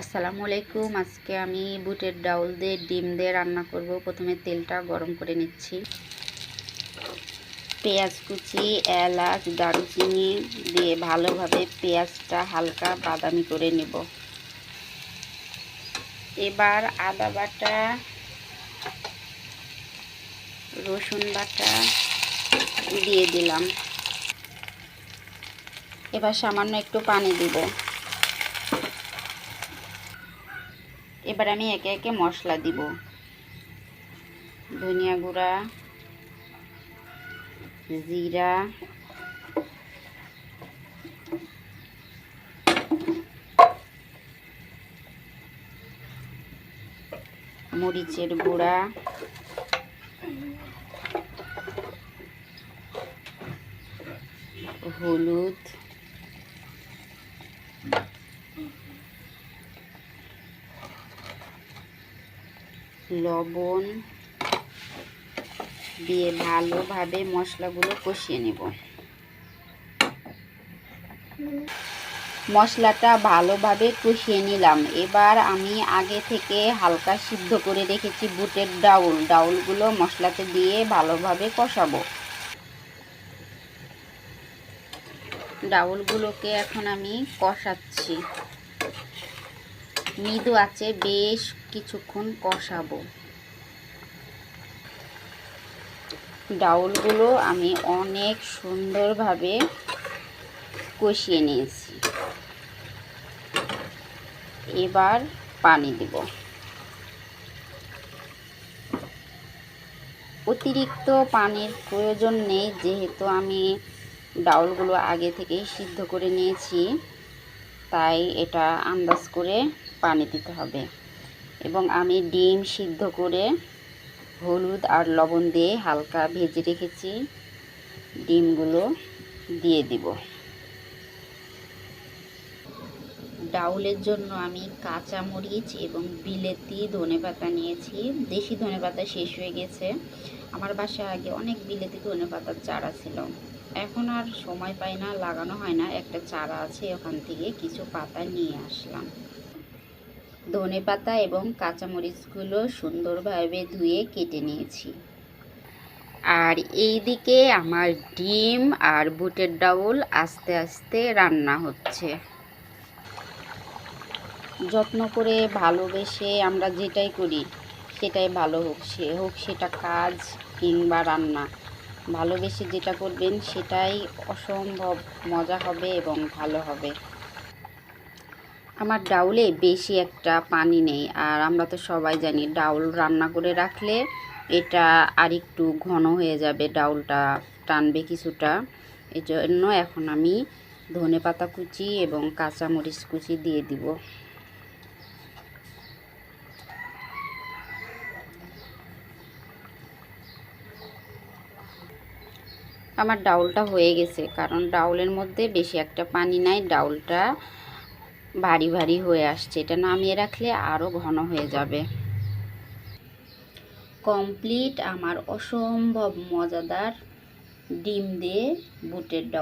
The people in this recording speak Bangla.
আসসালামু আলাইকুম। আজকে আমি বুটের ডাউল দিয়ে ডিম দিয়ে রান্না করব। প্রথমে তেলটা গরম করে নিচ্ছি। পেঁয়াজ কুচি, এলাচ, দারুচিনি দিয়ে ভালোভাবে পেঁয়াজটা হালকা বাদামি করে নেব। এবার আদা বাটা, রসুন বাটা দিয়ে দিলাম। এবার সামান্য একটু পানি দিব। এবার আমি একে একে মশলা দিব। ধনিয়া গুঁড়া, জিরা, মরিচের গুঁড়া, হলুদ, লবণ দিয়ে ভালোভাবে মশলাগুলো কষিয়ে নেব। মশলাটা ভালোভাবে কষিয়ে নিলাম। এবার আমি আগে থেকে হালকা সিদ্ধ করে রেখেছি বুটের ডাউলগুলো মশলাতে দিয়ে ভালোভাবে কষাবো। ডাউলগুলোকে এখন আমি কষাচ্ছি। মৃদু আঁচে বেশ কিছুক্ষণ কষাবো। ডাউলগুলো আমি অনেক সুন্দরভাবে কষিয়ে নিয়েছি। এবার পানি দেব। অতিরিক্ত পানির প্রয়োজন নেই, যেহেতু আমি ডাউলগুলো আগে থেকেই সিদ্ধ করে নিয়েছি, তাই এটা আন্দাজ করে পানি দিতে হবে। এবং আমি ডিম সিদ্ধ করে হলুদ আর লবণ দিয়ে হালকা ভেজে রেখেছি, ডিমগুলো দিয়ে দিব। ডাউলের জন্য আমি কাঁচা মরিচ এবং বিলেতি ধনেপাতা নিয়েছি। দেশি ধনেপাতা শেষ হয়ে গেছে। আমার বাসায় আগে অনেক বিলেতি ধনেপাতার চারা ছিল, এখন আর সময় পাই না, লাগানো হয় না। একটা চারা আছে, ওখান থেকে কিছু পাতা নিয়ে আসলাম। ধনেপাতা এবং কাঁচামরিচগুলো সুন্দরভাবে ধুয়ে কেটে নিয়েছি। আর এইদিকে আমার ডিম আর বুটের ডাউল আস্তে আস্তে রান্না হচ্ছে। যত্ন করে ভালোবেসে আমরা যেটাই করি সেটাই ভালো হোক সেটা কাজ কিংবা রান্না, ভালোবেসে যেটা করবেন সেটাই অসম্ভব মজা হবে এবং ভালো হবে। আমার ডাউলে বেশি একটা পানি নেই, আর আমরা তো সবাই জানি ডাউল রান্না করে রাখলে এটা আরেকটু ঘন হয়ে যাবে, ডাউলটা টানবে কিছুটা। এই জন্য এখন আমি ধনেপাতা কুচি এবং কাঁচামরিচ কুচি দিয়ে দিব। আমার ডাউলটা হয়ে গেছে, কারণ ডাউলের মধ্যে বেশি একটা পানি নাই, ডাউলটা ভারী ভারী হয়ে আসছে। এটা নামিয়ে রাখলে আরও ঘন হয়ে যাবে। কমপ্লিট আমার অসম্ভব মজাদার ডিম দিয়ে বুটের ডাউল।